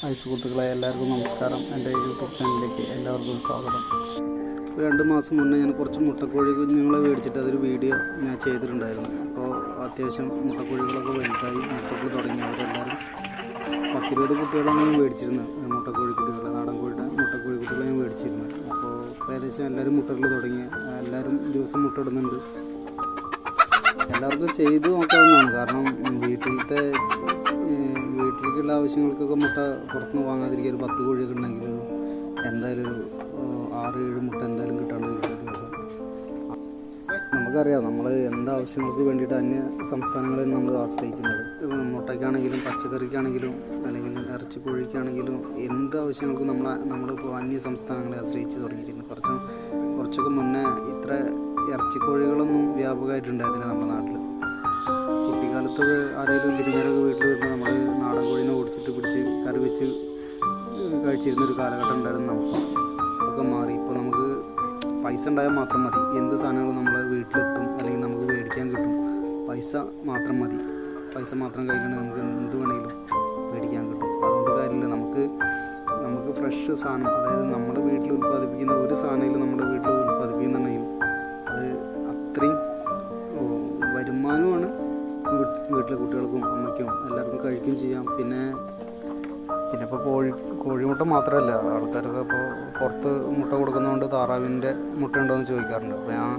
Hi സുഹൃത്തുക്കളെ, എല്ലാവർക്കും നമസ്കാരം. എൻ്റെ യൂട്യൂബ് ചാനലിലേക്ക് എല്ലാവർക്കും സ്വാഗതം. 2 മാസം മുന്നേ ഞാൻ കുറച്ച് മുട്ടക്കോഴി കുഞ്ഞുങ്ങളെ മേടിച്ചിട്ട് അതൊരു വീഡിയോ ഞാൻ ചെയ്തിട്ടുണ്ടായിരുന്നു. അപ്പോൾ അത്യാവശ്യം മുട്ടക്കോഴികളൊക്കെ വലുതായി മുട്ടകൾ തുടങ്ങി. അവരെല്ലാവരും 10-20 കുട്ടികളാണ് ഞാൻ മേടിച്ചിരുന്നത്. മുട്ടക്കോഴി കുട്ടികളെ, നാടൻ കോഴിയുടെ മുട്ടക്കോഴി കുട്ടികളെ ഞാൻ മേടിച്ചിരുന്നത്. അപ്പോൾ ഏകദേശം എല്ലാവരും മുട്ടകൾ തുടങ്ങി. എല്ലാവരും ദിവസം മുട്ടയിടുന്നുണ്ട്. എല്ലാവർക്കും ചെയ്ത് നോക്കാവുന്നതാണ്. കാരണം വീട്ടിലേക്കുള്ള ആവശ്യങ്ങൾക്കൊക്കെ മുട്ട പുറത്തുനിന്ന് വാങ്ങാതിരിക്കുക. ഒരു 10 കോഴിയൊക്കെ ഉണ്ടെങ്കിൽ എന്തായാലും ഒരു 6-7 മുട്ട എന്തായാലും കിട്ടാണ്ട് ദിവസം. നമുക്കറിയാം, നമ്മൾ എന്താവശ്യങ്ങൾക്ക് വേണ്ടിയിട്ട് അന്യ സംസ്ഥാനങ്ങളിൽ നമ്മൾ ആശ്രയിക്കുന്നത്. മുട്ടയ്ക്കാണെങ്കിലും പച്ചക്കറിക്കാണെങ്കിലും അല്ലെങ്കിൽ ഇറച്ചി കോഴിക്കാണെങ്കിലും എന്ത് ആവശ്യങ്ങൾക്കും നമ്മളിപ്പോൾ അന്യ സംസ്ഥാനങ്ങളെ ആശ്രയിച്ച് തുടങ്ങിയിട്ടുണ്ട്. കുറച്ചൊക്കെ മുന്നേ ഇത്ര ഇറച്ചി കോഴികളൊന്നും വ്യാപകമായിട്ടുണ്ടായിരുന്നില്ല നമ്മുടെ നാട്ടിൽ. കുട്ടിക്കാലത്ത് ആരെങ്കിലും വിരുന്നുകാരൊക്കെ വീട്ടിൽ വരുമ്പോൾ നമ്മൾ നാടൻ കോഴീനെ ഓടിച്ചിട്ട് പിടിച്ച് കറി വെച്ച് കഴിച്ചിരുന്നൊരു കാലഘട്ടം ഉണ്ടായിരുന്നു. അതൊക്കെ മാറി. ഇപ്പോൾ നമുക്ക് പൈസ ഉണ്ടായാൽ മാത്രം മതി. എന്ത് സാധനങ്ങളും നമ്മളെ വീട്ടിലെത്തും, അല്ലെങ്കിൽ നമുക്ക് മേടിക്കാൻ കിട്ടും. പൈസ മാത്രം മതി. പൈസ മാത്രം കഴിക്കണമെങ്കിൽ നമുക്ക് എന്ത് വേണമെങ്കിലും മേടിക്കാൻ കിട്ടും. അതുകൊണ്ട് കാര്യമില്ല. നമുക്ക് ഫ്രഷ് സാധനം, അതായത് നമ്മുടെ വീട്ടിൽ ഉൽപ്പാദിപ്പിക്കുന്ന ഒരു സാധനമെങ്കിലും നമ്മുടെ വീട്ടിൽ ഉൽപ്പാദിപ്പിക്കുന്നുണ്ടെങ്കിൽ അത് അത്രയും വരുമാനമാണ്. വീട്ടിലെ കുട്ടികൾക്കും അമ്മയ്ക്കും എല്ലാവർക്കും കഴിക്കുകയും ചെയ്യാം. പിന്നെ ഇപ്പോൾ കോഴിമുട്ട മാത്രമല്ല, ആൾക്കാരൊക്കെ ഇപ്പോൾ പുറത്ത് മുട്ട കൊടുക്കുന്നതുകൊണ്ട് താറാവിൻ്റെ മുട്ട ഉണ്ടോ എന്ന് ചോദിക്കാറുണ്ട്. അപ്പോൾ ഞാൻ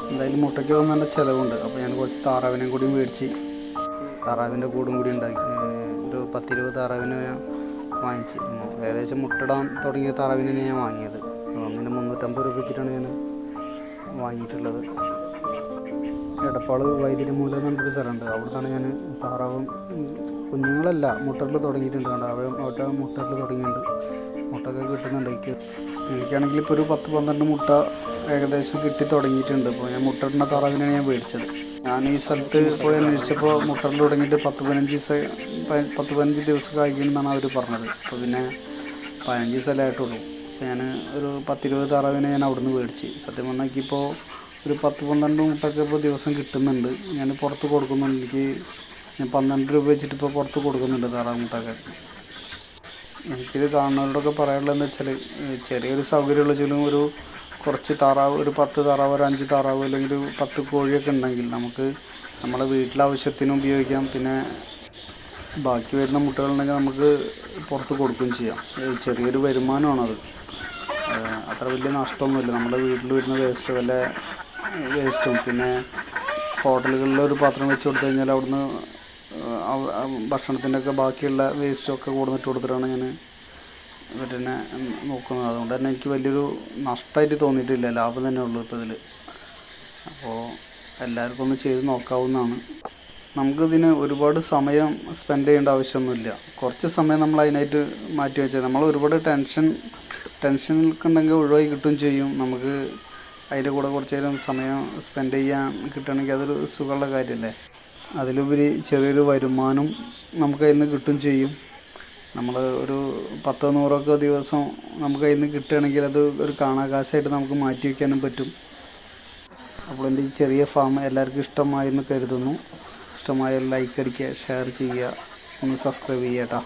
എന്തായാലും മുട്ടയ്ക്ക് വന്ന് നല്ല ചിലവുണ്ട്. അപ്പോൾ ഞാൻ കുറച്ച് താറാവിനെ കൂടി മേടിച്ച് താറാവിൻ്റെ കൂടും കൂടി ഉണ്ടാക്കി. ഒരു 10-20 താറാവിനെ ഞാൻ വാങ്ങിച്ച്. ഏകദേശം മുട്ടയിടാൻ തുടങ്ങിയ താറാവിനെ ഞാൻ വാങ്ങിയത്. ഒന്നിന് 350 രൂപ വെച്ചിട്ടാണ് ഞാൻ വാങ്ങിയിട്ടുള്ളത്. എടപ്പാള് വൈദ്യുതിമൂലം എന്ന് പറഞ്ഞൊരു സ്ഥലമുണ്ട്. അവിടുന്നാണ് ഞാൻ താറാവും കുഞ്ഞുങ്ങളല്ല മുട്ടകൾ തുടങ്ങിയിട്ടുണ്ട്. അവിടെ മുട്ടകൾ തുടങ്ങിയിട്ടുണ്ട്. മുട്ടൊക്കെ കിട്ടുന്നുണ്ട്. എനിക്കാണെങ്കിൽ ഇപ്പോൾ ഒരു 10-12 മുട്ട ഏകദേശം കിട്ടി തുടങ്ങിയിട്ടുണ്ട്. ഇപ്പോൾ ഞാൻ മുട്ടയിടുന്ന താറാവിനാണ് ഞാൻ മേടിച്ചത്. ഞാൻ ഈ സ്ഥലത്ത് പോയി അന്വേഷിച്ചപ്പോൾ മുട്ടകൾ തുടങ്ങിയിട്ട് 10-15 ദിവസം കഴിക്കണമെന്നാണ് അവർ പറഞ്ഞത്. അപ്പോൾ പിന്നെ 15 ദിവസമല്ലേ ആയിട്ടുള്ളൂ. അപ്പോൾ ഞാൻ ഒരു 10-20 താറാവിനെ ഞാൻ അവിടുന്ന് മേടിച്ച്. സത്യം പറഞ്ഞാൽ എനിക്കിപ്പോൾ ഒരു 10-12 മുട്ടൊക്കെ ഇപ്പോൾ ദിവസം കിട്ടുന്നുണ്ട്. ഞാൻ പുറത്ത് കൊടുക്കുന്നുണ്ട്. ഞാൻ 12 രൂപ വെച്ചിട്ട് ഇപ്പോൾ പുറത്ത് കൊടുക്കുന്നുണ്ട് താറാവ് മുട്ടൊക്കെ. എനിക്കിത് കാണുന്നവരോടൊക്കെ പറയാനുള്ളതെന്ന് വെച്ചാൽ, ചെറിയൊരു സൗകര്യമുള്ള വെച്ചാലും കുറച്ച് താറാവ്, ഒരു 10 താറാവ്, ഒരു 5 താറാവ്, അല്ലെങ്കിൽ ഒരു 10 കോഴിയൊക്കെ ഉണ്ടെങ്കിൽ നമുക്ക് നമ്മളെ വീട്ടിലാവശ്യത്തിനും ഉപയോഗിക്കാം. പിന്നെ ബാക്കി വരുന്ന മുട്ടകളുണ്ടെങ്കിൽ നമുക്ക് പുറത്ത് കൊടുക്കുകയും ചെയ്യാം. ചെറിയൊരു വരുമാനമാണത്. അത്ര വലിയ നഷ്ടമൊന്നുമില്ല. നമ്മുടെ വീട്ടിൽ വരുന്ന വേസ്റ്റും പിന്നെ ഹോട്ടലുകളിൽ ഒരു പാത്രം വെച്ച് കൊടുത്തു കഴിഞ്ഞാൽ അവിടുന്ന് ഭക്ഷണത്തിൻ്റെ ഒക്കെ ബാക്കിയുള്ള വേസ്റ്റൊക്കെ കൊടുത്തിട്ട് കൊടുത്തിട്ടാണ് ഞാൻ ഇവരെന്നെ നോക്കുന്നത്. അതുകൊണ്ട് തന്നെ എനിക്ക് വലിയൊരു നഷ്ടമായിട്ട് തോന്നിയിട്ടില്ല. ലാഭം തന്നെ ഉള്ളൂ ഇപ്പോൾ ഇതിൽ. അപ്പോൾ എല്ലാവർക്കും ഒന്ന് ചെയ്ത് നോക്കാവുന്നതാണ്. നമുക്കിതിന് ഒരുപാട് സമയം സ്പെൻഡ് ചെയ്യേണ്ട ആവശ്യമൊന്നുമില്ല. കുറച്ച് സമയം നമ്മൾ അതിനായിട്ട് മാറ്റി വെച്ചാൽ നമ്മൾ ഒരുപാട് ടെൻഷനൊക്കെ ഉണ്ടെങ്കിൽ ഒഴിവായി കിട്ടുകയും ചെയ്യും. നമുക്ക് അതിൻ്റെ കൂടെ കുറച്ച് നേരം സമയം സ്പെൻഡ് ചെയ്യാൻ കിട്ടുകയാണെങ്കിൽ അതൊരു സുഖമുള്ള കാര്യമല്ലേ. അതിലുപരി ചെറിയൊരു വരുമാനം നമുക്ക് അതിൽ നിന്ന് കിട്ടുകയും ചെയ്യും. നമ്മൾ ഒരു 10-100 ദിവസം നമുക്ക് അതിൽ നിന്ന് കിട്ടുകയാണെങ്കിൽ അത് ഒരു കാണാകാശമായിട്ട് നമുക്ക് മാറ്റി വയ്ക്കാനും പറ്റും. അപ്പോൾ എൻ്റെ ഈ ചെറിയ ഫാം എല്ലാവർക്കും ഇഷ്ടമായെന്ന് കരുതുന്നു. ഇഷ്ടമായ ലൈക്ക് അടിക്കുക, ഷെയർ ചെയ്യുക, ഒന്ന് സബ്സ്ക്രൈബ് ചെയ്യുക കേട്ടോ.